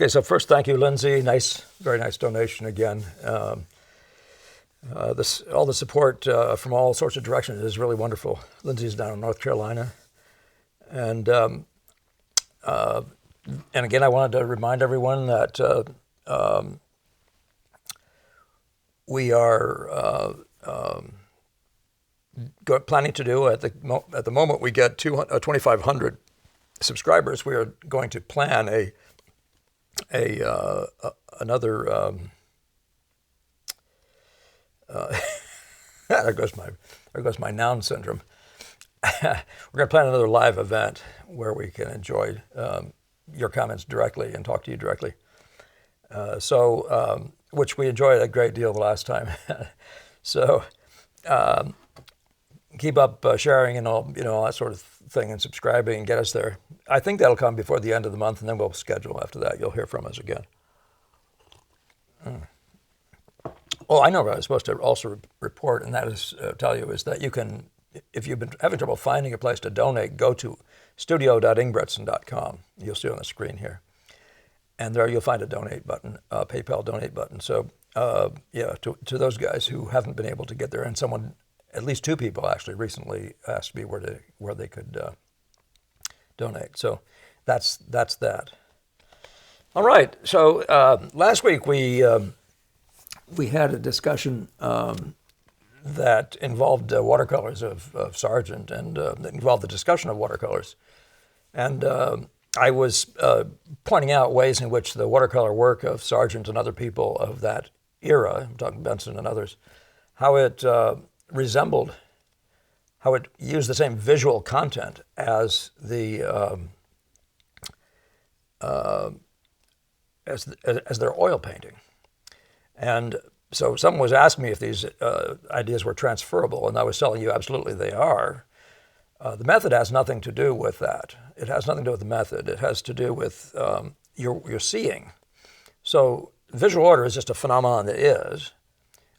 Okay, so first, thank you, Lindsay. Very nice donation again. All the support from all sorts of directions is really wonderful. Lindsay's down in North Carolina, and again, I wanted to remind everyone that we are planning to do at the moment we get 2,500 subscribers. We are going to plan another. There goes my noun syndrome. We're going to plan another live event where we can enjoy your comments directly and talk to you directly. Which we enjoyed a great deal the last time. So keep up sharing and all that sort of thing, and subscribing and get us there. I think that'll come before the end of the month, and then we'll schedule after that. You'll hear from us again. Oh, I know what I was supposed to also report, and that is tell you is that you can, if you've been having trouble finding a place to donate, go to studio.ingbretson.com. You'll see it on the screen here. And there you'll find a donate button, PayPal donate button. So to those guys who haven't been able to get there, and at least two people actually recently asked me where they could donate. So that's that. All right. So last week we had a discussion that involved watercolors of Sargent, and that involved the discussion of watercolors. And I was pointing out ways in which the watercolor work of Sargent and other people of that era, I'm talking Benson and others, how it resembled, how it used the same visual content as as their oil painting. And so someone was asking me if these ideas were transferable, and I was telling you absolutely they are. The method has nothing to do with that. It has nothing to do with the method. It has to do with your seeing. So visual order is just a phenomenon that is.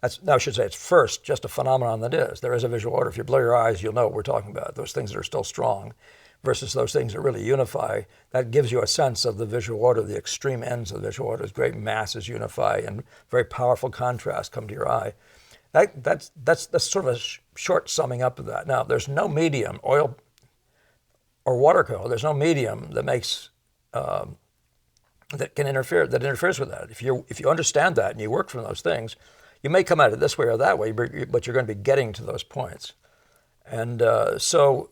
I should say it's first just a phenomenon that is. There is a visual order. If you blur your eyes, you'll know what we're talking about. Those things that are still strong versus those things that really unify. That gives you a sense of the visual order, the extreme ends of the visual order. As great masses unify and very powerful contrasts come to your eye. That's sort of a short summing up of that. Now, there's no medium, oil or watercolor. There's no medium that makes that interferes with that. If you understand that and you work from those things, you may come at it this way or that way, but you're going to be getting to those points. And so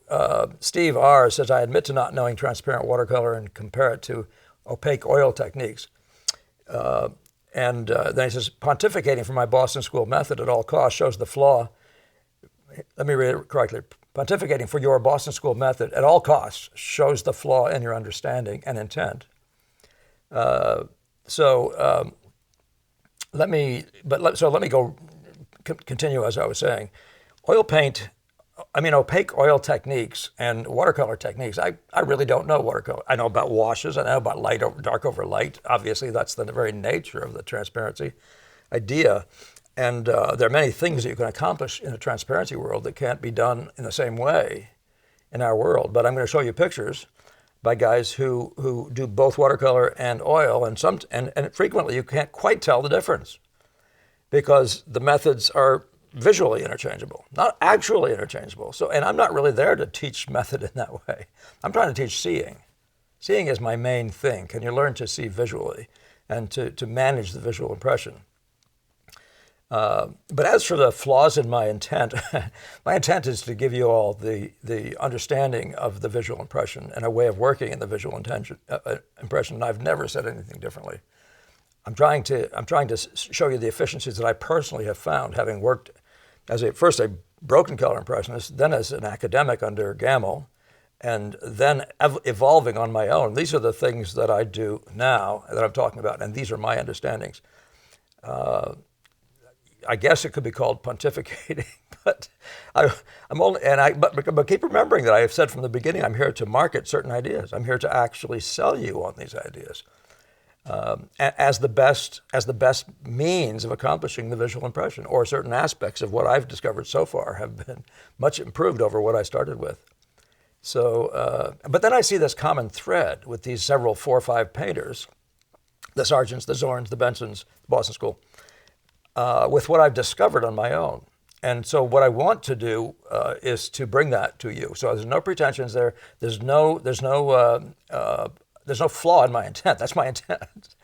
Steve R. says, I admit to not knowing transparent watercolor and compare it to opaque oil techniques. And then he says, pontificating for my Boston School method at all costs shows the flaw. Let me read it correctly. Pontificating for your Boston School method at all costs shows the flaw in your understanding and intent. Let me go continue as I was saying. Opaque oil techniques and watercolor techniques. I really don't know watercolor. I know about washes. I know about dark over light. Obviously, that's the very nature of the transparency idea. And there are many things that you can accomplish in a transparency world that can't be done in the same way in our world. But I'm going to show you pictures by guys who do both watercolor and oil, and frequently you can't quite tell the difference because the methods are visually interchangeable, not actually interchangeable. So, and I'm not really there to teach method in that way. I'm trying to teach seeing. Seeing is my main thing. Can you learn to see visually and to manage the visual impression? But as for the flaws in my intent, my intent is to give you all the understanding of the visual impression and a way of working in the visual impression. And I've never said anything differently. I'm trying to show you the efficiencies that I personally have found, having worked as first a broken color impressionist, then as an academic under Gamble, and then evolving on my own. These are the things that I do now that I'm talking about, and these are my understandings. I guess it could be called pontificating, but but keep remembering that I have said from the beginning, I'm here to market certain ideas. I'm here to actually sell you on these ideas as the best means of accomplishing the visual impression, or certain aspects of what I've discovered so far have been much improved over what I started with. So, but then I see this common thread with these several 4 or 5 painters the Sargents, the Zorns, the Bensons, the Boston School, with what I've discovered on my own. And so what I want to do is to bring that to you. So there's no pretensions there. There's no flaw in my intent. That's my intent.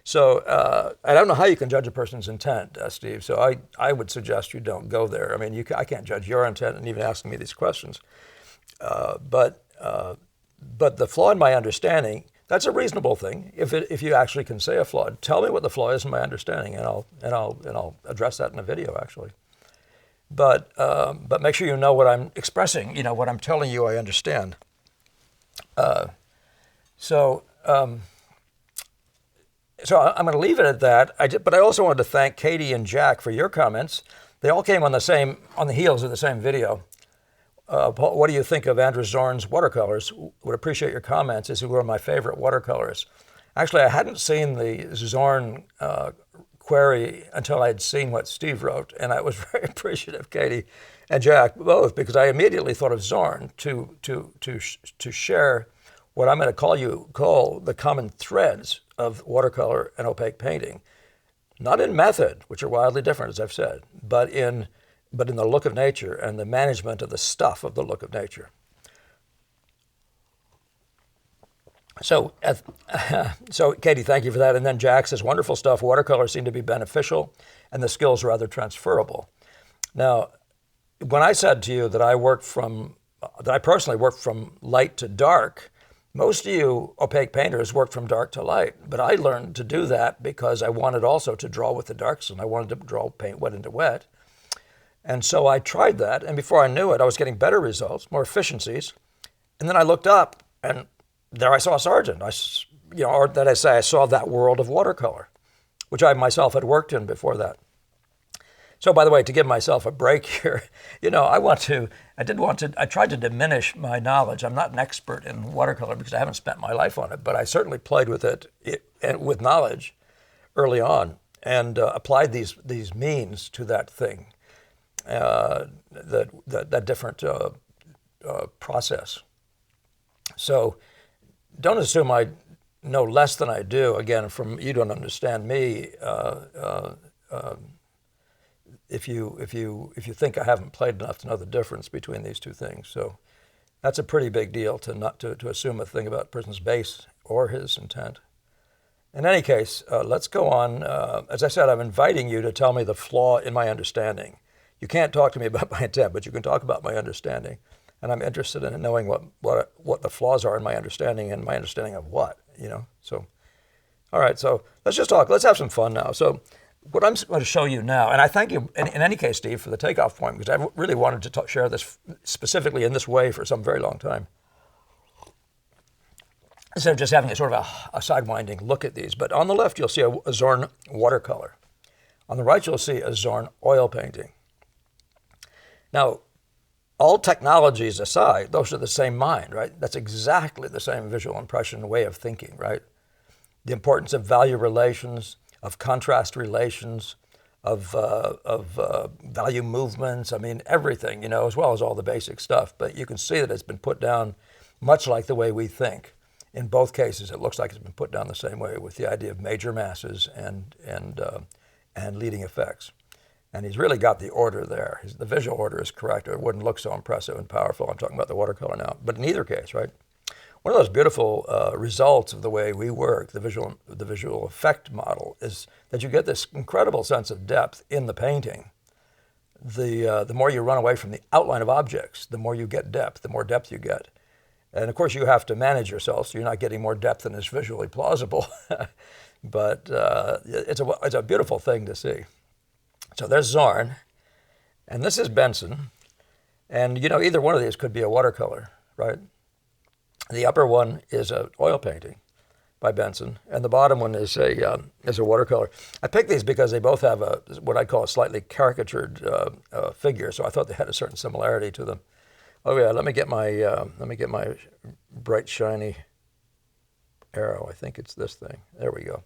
So I don't know how you can judge a person's intent, Steve. So I would suggest you don't go there. I mean, I can't judge your intent and even asking me these questions. But the flaw in my understanding, that's a reasonable thing. If you actually can say a flaw, tell me what the flaw is in my understanding, and I'll address that in a video actually. But make sure you know what I'm expressing. You know what I'm telling you. I understand. So I'm going to leave it at that. But I also wanted to thank Kati and Jack for your comments. They all came on the heels of the same video. Paul, what do you think of Andrew Zorn's watercolors? Would appreciate your comments. These were my favorite watercolors. Actually, I hadn't seen the Zorn query until I'd seen what Steve wrote, and I was very appreciative, Kati and Jack, both, because I immediately thought of Zorn to share what I'm going to call the common threads of watercolor and opaque painting. Not in method, which are wildly different, as I've said, but in the look of nature and the management of the stuff of the look of nature. So Kati, thank you for that. And then Jack says, wonderful stuff. Watercolors seem to be beneficial and the skills rather transferable. Now, when I said to you that I personally work from light to dark, most of you opaque painters work from dark to light, but I learned to do that because I wanted also to draw with the darks, and I wanted to draw paint wet into wet. And so I tried that, and before I knew it, I was getting better results, more efficiencies. And then I looked up, and there I saw Sargent. I saw that world of watercolor, which I myself had worked in before that. So, by the way, to give myself a break here, I tried to diminish my knowledge. I'm not an expert in watercolor because I haven't spent my life on it, but I certainly played with it with knowledge early on and applied these means to that thing, that different process. So don't assume I know less than I do. Again, you don't understand me. If you think I haven't played enough to know the difference between these two things. So that's a pretty big deal to assume a thing about a person's base or his intent. In any case, let's go on. As I said, I'm inviting you to tell me the flaw in my understanding. You can't talk to me about my intent, but you can talk about my understanding. And I'm interested in knowing what the flaws are in my understanding and my understanding of what, So, all right, so let's just talk. Let's have some fun now. So what I'm going to show you now, and I thank you in any case, Steve, for the takeoff point, because I really wanted to share this specifically in this way for some very long time. Instead of just having a sort of a sidewinding look at these. But on the left, you'll see a Zorn watercolor. On the right, you'll see a Zorn oil painting. Now, all technologies aside, those are the same mind, right? That's exactly the same visual impression way of thinking, right? The importance of value relations, of contrast relations, of value movements, everything, as well as all the basic stuff. But you can see that it's been put down much like the way we think. In both cases, it looks like it's been put down the same way with the idea of major masses and leading effects. And he's really got the order there. The visual order is correct. It wouldn't look so impressive and powerful. I'm talking about the watercolor now. But in either case, right? One of those beautiful results of the way we work, the visual effect model, is that you get this incredible sense of depth in the painting. The more you run away from the outline of objects, the more you get depth, the more depth you get. And of course, you have to manage yourself so you're not getting more depth than is visually plausible. But it's a beautiful thing to see. So there's Zorn, and this is Benson. And either one of these could be a watercolor, right? The upper one is an oil painting by Benson, and the bottom one is a watercolor. I picked these because they both have what I call a slightly caricatured figure, so I thought they had a certain similarity to them. Oh yeah, let me get my bright shiny arrow. I think it's this thing. There we go.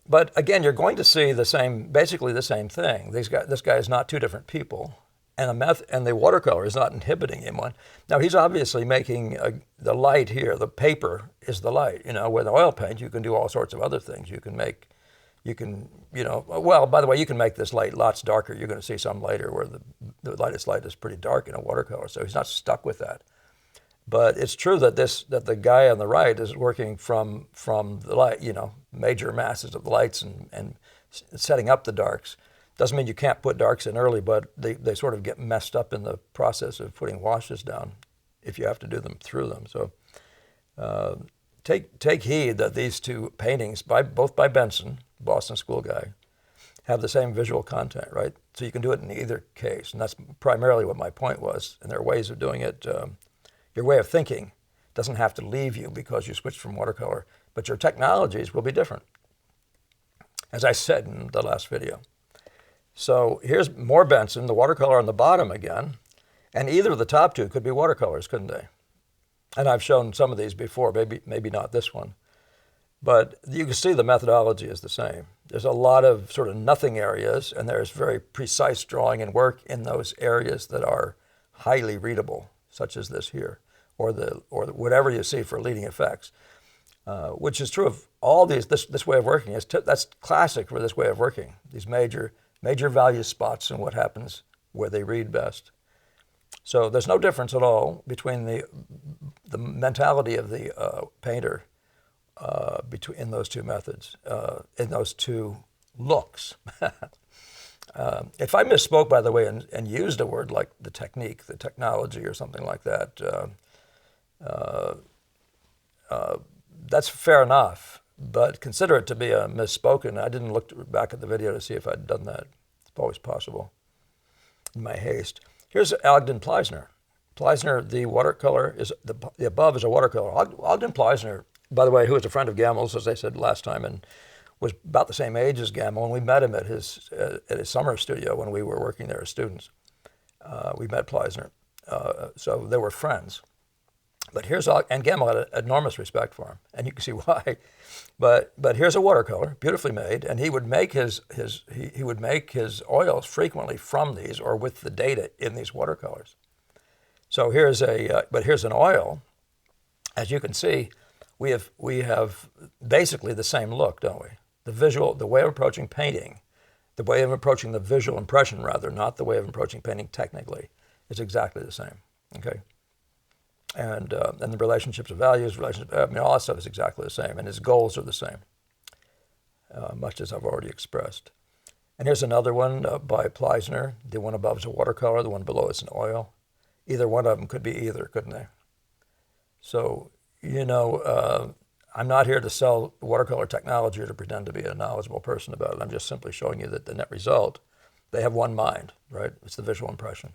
But again, you're going to see basically the same thing. This guy is not two different people, and the watercolor is not inhibiting him one. Now he's obviously making the light here. The paper is the light. You know, with oil paint, you can do all sorts of other things. You can, well, by the way, you can make this light lots darker. You're going to see some later where the lightest light is pretty dark in a watercolor. So he's not stuck with that. But it's true that the guy on the right is working from the light, major masses of the lights and setting up the darks. Doesn't mean you can't put darks in early, but they sort of get messed up in the process of putting washes down if you have to do them through them. So take heed that these two paintings, both by Benson, Boston School guy, have the same visual content, right? So you can do it in either case, and that's primarily what my point was. And there are ways of doing it. Your way of thinking doesn't have to leave you because you switched from watercolor, but your technologies will be different, as I said in the last video. So here's more Benson, the watercolor on the bottom again, and either of the top two could be watercolors, couldn't they? And I've shown some of these before, maybe not this one. But you can see the methodology is the same. There's a lot of sort of nothing areas, and there's very precise drawing and work in those areas that are highly readable, such as this here, or whatever you see for leading effects, which is true of all these. This way of working that's classic for this way of working. These major value spots and what happens where they read best. So there's no difference at all between the mentality of the painter in those two methods, in those two looks. If I misspoke, by the way, and used a word like the technique, the technology, or something like that, that's fair enough. But consider it to be a misspoken. I didn't look back at the video to see if I'd done that. It's always possible in my haste. Here's Odgen Pleissner. Pleissner, the watercolor, the above is a watercolor. Ogden Pleissner, by the way, who is a friend of Gamel's, as I said last time, and was about the same age as Gamel, and we met him at his summer studio when we were working there as students. We met Pleissner, so they were friends. But and Gamel had enormous respect for him, and you can see why. But here's a watercolor, beautifully made, and he would make his oils frequently from these or with the data in these watercolors. So here's an oil. As you can see, we have basically the same look, don't we? The way of approaching painting, the way of approaching the visual impression, rather, not the way of approaching painting technically, is exactly the same. Okay. And the relationships of values, all that stuff is exactly the same, and his goals are the same, much as I've already expressed. And here's another one by Pleissner. The one above is a watercolor, the one below is an oil. Either one of them could be either, couldn't they? So, I'm not here to sell watercolor technology or to pretend to be a knowledgeable person about it. I'm just simply showing you that the net result, they have one mind, right? It's the visual impression.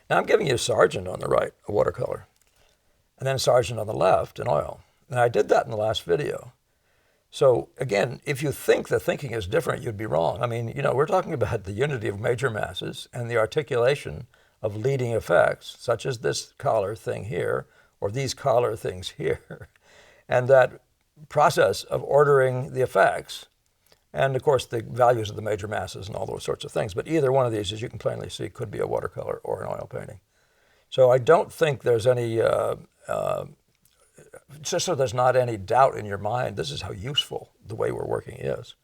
Now I'm giving you Sargent on the right, a watercolor, and then Sargent on the left, an oil. And I did that in the last video. So again, if you think the thinking is different, you'd be wrong. I mean, we're talking about the unity of major masses and the articulation of leading effects, such as this collar thing here, or these collar things here, and that process of ordering the effects. And of course, the values of the major masses and all those sorts of things. But either one of these, as you can plainly see, could be a watercolor or an oil painting. So I don't think there's any, just so there's not any doubt in your mind, this is how useful the way we're working is.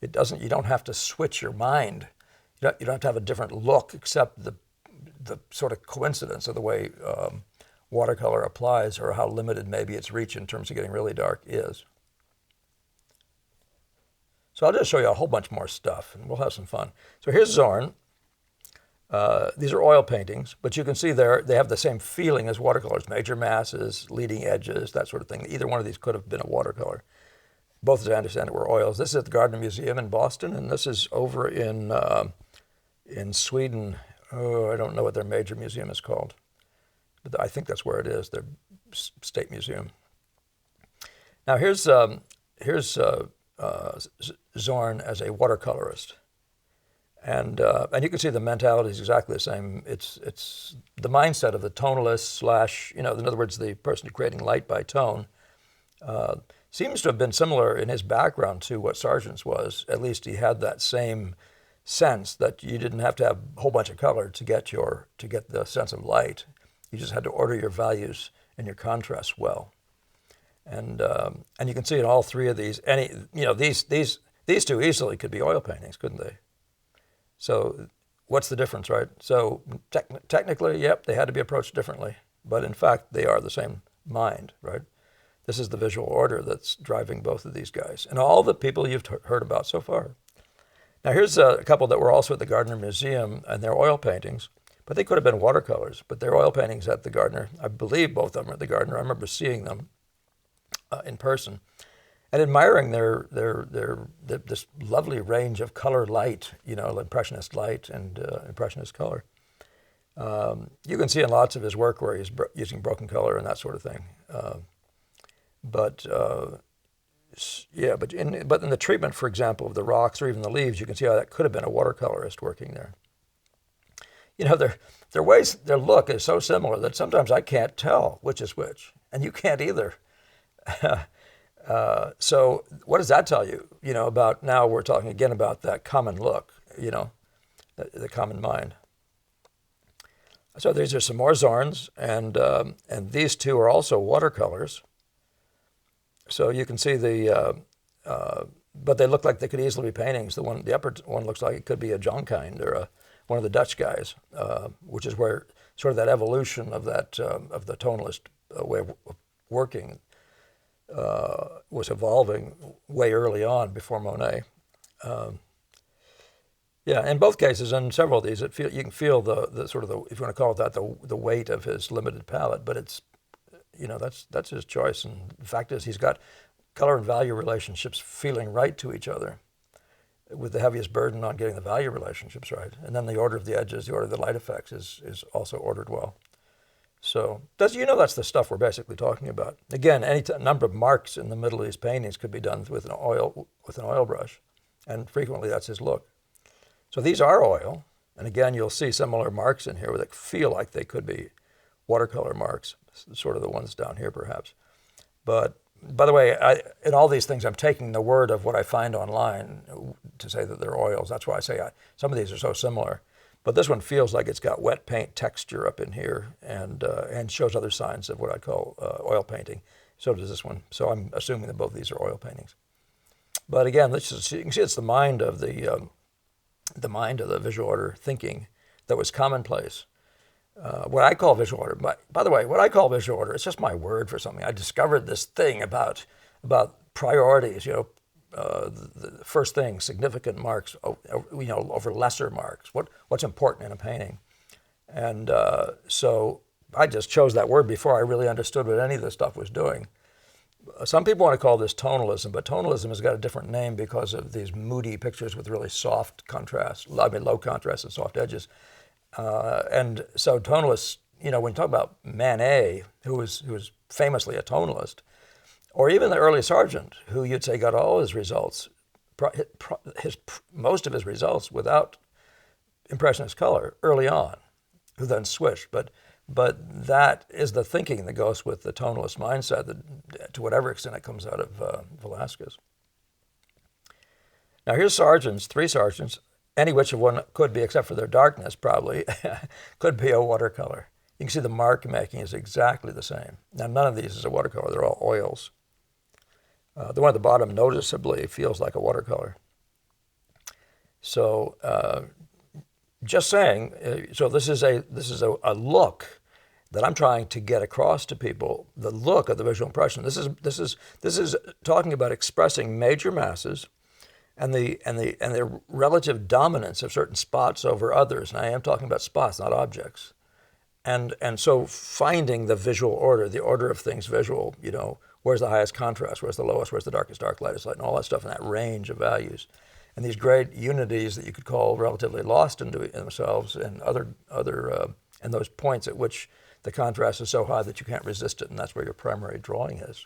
You don't have to switch your mind. You don't have to have a different look, except the sort of coincidence of the way watercolor applies, or how limited maybe its reach in terms of getting really dark is. So I'll just show you a whole bunch more stuff, and we'll have some fun. So here's Zorn. These are oil paintings, but you can see they have the same feeling as watercolors, major masses, leading edges, that sort of thing. Either one of these could have been a watercolor. Both, as I understand it, were oils. This is at the Gardner Museum in Boston, and this is over in Sweden. Oh, I don't know what their major museum is called, but I think that's where it is, their state museum. Now here's Zorn as a watercolorist, and you can see the mentality is exactly the same. It's the mindset of the tonalist / in other words, the person creating light by tone. Seems to have been similar in his background to what Sargent's was. At least he had that same sense that you didn't have to have a whole bunch of color to get the sense of light. You just had to order your values and your contrasts well. And you can see in all three of these, these two easily could be oil paintings, couldn't they? So what's the difference, right? So technically, yep, they had to be approached differently, but in fact, they are the same mind, right? This is the visual order that's driving both of these guys and all the people you've heard about so far. Now here's a couple that were also at the Gardner Museum, and they're oil paintings, but they could have been watercolors, but they're oil paintings at the Gardner. I believe both of them are at the Gardner. I remember seeing them in person and admiring this lovely range of color light, impressionist light and impressionist color. You can see in lots of his work where he's using broken color and that sort of thing. But in the treatment, for example, of the rocks or even the leaves, you can see how that could have been a watercolorist working there. Their ways, their look is so similar that sometimes I can't tell which is which, and you can't either. So what does that tell you? About now we're talking again about that common look, the common mind. So these are some more Zorns, and these two are also watercolors. So you can see but they look like they could easily be paintings. The upper one looks like it could be a Jonkind or one of the Dutch guys, which is where sort of that evolution of of the tonalist way of working was evolving way early on before Monet. In both cases, in several of these, you can feel the sort of if you want to call it that, the weight of his limited palette. But it's, that's his choice. And the fact is, he's got color and value relationships feeling right to each other, with the heaviest burden on getting the value relationships right. And then the order of the edges, the order of the light effects is also ordered well. So that's the stuff we're basically talking about. Again, any number of marks in the middle of these paintings could be done with an oil brush, and frequently that's his look. So these are oil, and again, you'll see similar marks in here that feel like they could be watercolor marks, sort of the ones down here perhaps. But by the way, in all these things, I'm taking the word of what I find online to say that they're oils. That's why I say some of these are so similar. But this one feels like it's got wet paint texture up in here, and shows other signs of what I call oil painting. So does this one. So I'm assuming that both of these are oil paintings. But again, you can see it's the mind of the visual order thinking that was commonplace. What I call visual order, by the way, what I call visual order, it's just my word for something. I discovered this thing about priorities, the first thing, significant marks, over lesser marks. What's important in a painting, and so I just chose that word before I really understood what any of this stuff was doing. Some people want to call this tonalism, but tonalism has got a different name because of these moody pictures with really soft contrast, low contrast and soft edges. And so tonalists, when you talk about Manet, who was famously a tonalist, or even the early Sargent, who you'd say got all his results, most of his results without impressionist color early on, who then switched. But that is the thinking that goes with the tonalist mindset, that, to whatever extent it comes out of Velázquez. Now here's Sargent's, 3 Sargents, any which of one could be, except for their darkness probably, could be a watercolor. You can see the mark making is exactly the same. Now none of these is a watercolor, they're all oils. The one at the bottom noticeably feels like a watercolor. So just saying, so this is a look that I'm trying to get across to people, the look of the visual impression. This is talking about expressing major masses and the relative dominance of certain spots over others. And I am talking about spots, not objects. And so finding the visual order, the order of things visual, where's the highest contrast, where's the lowest, where's the darkest dark, lightest light, and all that stuff in that range of values. And these great unities that you could call relatively lost in themselves, and and those points at which the contrast is so high that you can't resist it, and that's where your primary drawing is.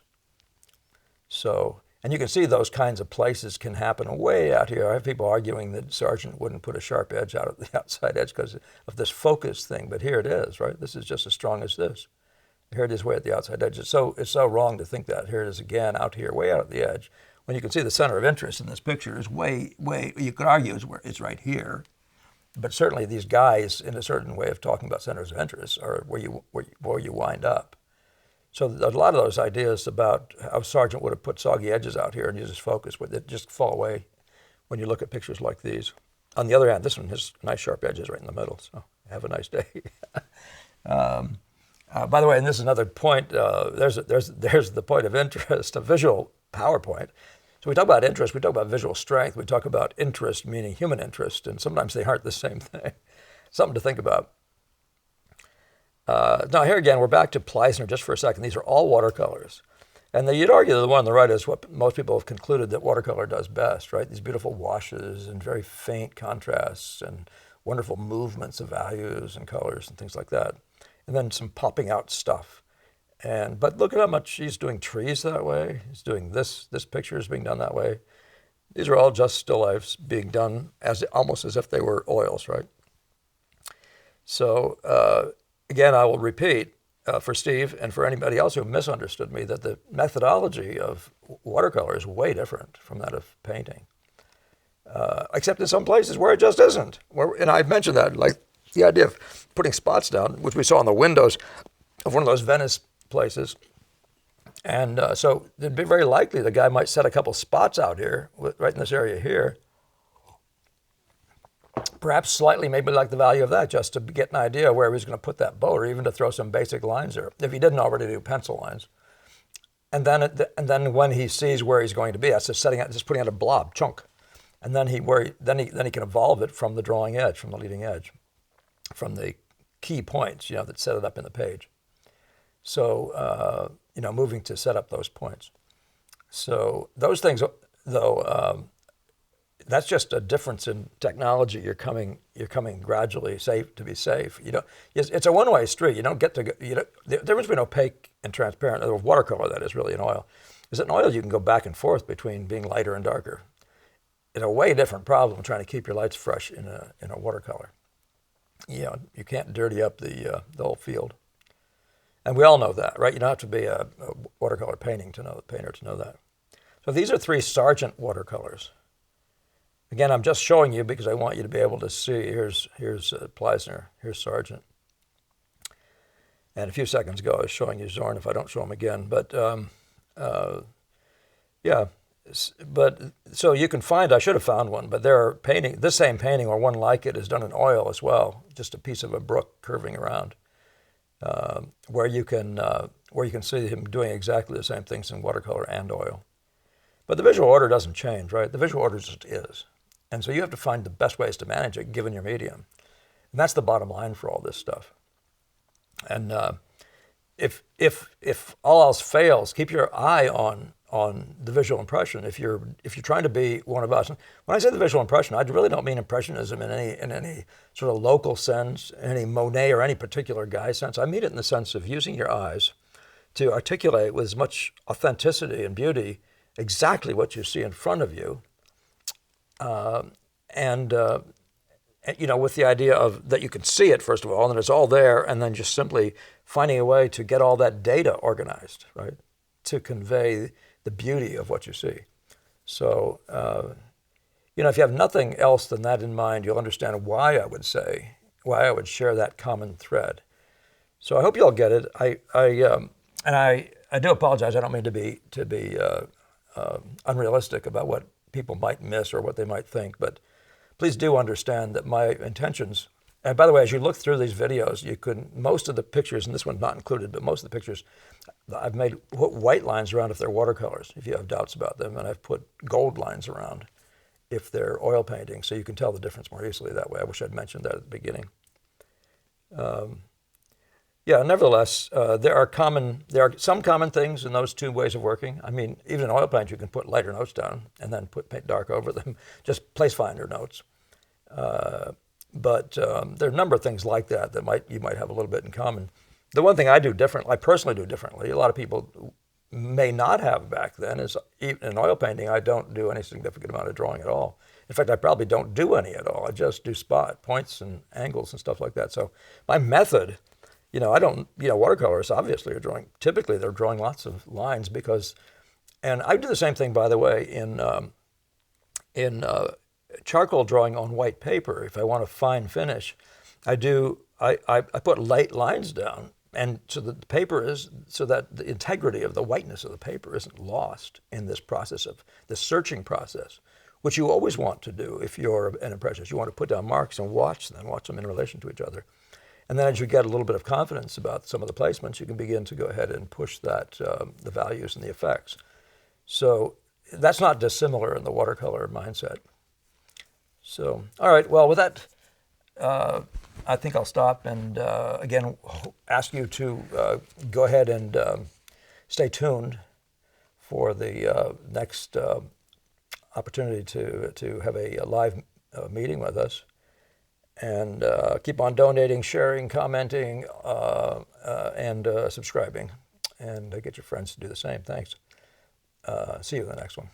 So, and you can see those kinds of places can happen way out here. I have people arguing that Sargent wouldn't put a sharp edge out of the outside edge because of this focus thing, but here it is, right? This is just as strong as this. Here it is way at the outside edge. It's so wrong to think that. Here it is again, out here, way out at the edge. When you can see the center of interest in this picture is way, you could argue it's right here. But certainly these guys, in a certain way of talking about centers of interest, are where you wind up. So there's a lot of those ideas about how Sargent would have put soggy edges out here and you just focus with it, just fall away when you look at pictures like these. On the other hand, this one has nice sharp edges right in the middle, so have a nice day. By the way, and this is another point, there's the point of interest, a visual PowerPoint. So we talk about interest, we talk about visual strength, we talk about interest meaning human interest, and sometimes they aren't the same thing. Something to think about. Now here again, we're back to Pleissner just for a second. These are all watercolors. And you'd argue that the one on the right is what most people have concluded that watercolor does best, right? These beautiful washes and very faint contrasts and wonderful movements of values and colors and things like that. And then some popping out stuff. But look at how much he's doing trees that way. He's doing this picture is being done that way. These are all just still lifes being done almost as if they were oils, right? So again, I will repeat for Steve and for anybody else who misunderstood me that the methodology of watercolor is way different from that of painting. Except in some places where it just isn't. And I've mentioned that, like the idea of putting spots down, which we saw on the windows of one of those Venice places. And so it'd be very likely the guy might set a couple spots out here, right in this area here. Perhaps slightly, maybe like the value of that, just to get an idea where he's going to put that boat, or even to throw some basic lines there, if he didn't already do pencil lines. And then when he sees where he's going to be, that's just putting out a blob chunk, and then he can evolve it from the drawing edge, from the leading edge, from the key points, that set it up in the page. So moving to set up those points. So those things, though. That's just a difference in technology. You're coming gradually to be safe. It's a one-way street. You don't get to go, the difference between opaque and transparent, or watercolor that is really in oil, is that in oil you can go back and forth between being lighter and darker. It's a way different problem trying to keep your lights fresh in a watercolor. You can't dirty up the whole field. And we all know that, right? You don't have to be a watercolor painter to know that. So these are 3 Sargent watercolors. Again, I'm just showing you because I want you to be able to see. Here's Pleissner, here's Sargent. And a few seconds ago, I was showing you Zorn, if I don't show them again. But so you can find, I should have found one, but there are this same painting or one like it is done in oil as well, just a piece of a brook curving around, where you can see him doing exactly the same things in watercolor and oil. But the visual order doesn't change, right? The visual order just is. And so you have to find the best ways to manage it given your medium. And that's the bottom line for all this stuff. And if all else fails, keep your eye on the visual impression. If you're trying to be one of us, when I say the visual impression, I really don't mean impressionism in any sort of local sense, any Monet or any particular guy sense. I mean it in the sense of using your eyes to articulate with as much authenticity and beauty exactly what you see in front of you, with the idea of that you can see it first of all, and that it's all there, and then just simply finding a way to get all that data organized, right, to convey the beauty of what you see. So, if you have nothing else than that in mind, you'll understand why I would share that common thread. So I hope you all get it. I do apologize. I don't mean to be unrealistic about what people might miss or what they might think, but please do understand that my intentions, and by the way, as you look through these videos, most of the pictures, and this one's not included, but most of the pictures, I've put white lines around if they're watercolors, if you have doubts about them, and I've put gold lines around if they're oil paintings, so you can tell the difference more easily that way. I wish I'd mentioned that at the beginning. Nevertheless, there are some common things in those 2 ways of working. I mean, even in oil paint, you can put lighter notes down and then paint dark over them, just place finder notes. But there are a number of things like that you might have a little bit in common. The one thing I personally do differently, a lot of people may not have back then, is even in oil painting, I don't do any significant amount of drawing at all. In fact, I probably don't do any at all. I just do spot points and angles and stuff like that. So my method I don't, watercolorists obviously are typically they're drawing lots of lines and I do the same thing, by the way, in charcoal drawing on white paper. If I want a fine finish, I put light lines down, and so that the integrity of the whiteness of the paper isn't lost in this process of the searching process, which you always want to do if you're an impressionist. You want to put down marks and watch them in relation to each other. And then as you get a little bit of confidence about some of the placements, you can begin to go ahead and push the values and the effects. So that's not dissimilar in the watercolor mindset. So, all right, well, with that, I think I'll stop and, again, ask you to go ahead and stay tuned for the next opportunity to have a live meeting with us. And keep on donating, sharing, commenting, and subscribing. And get your friends to do the same. Thanks. See you in the next one.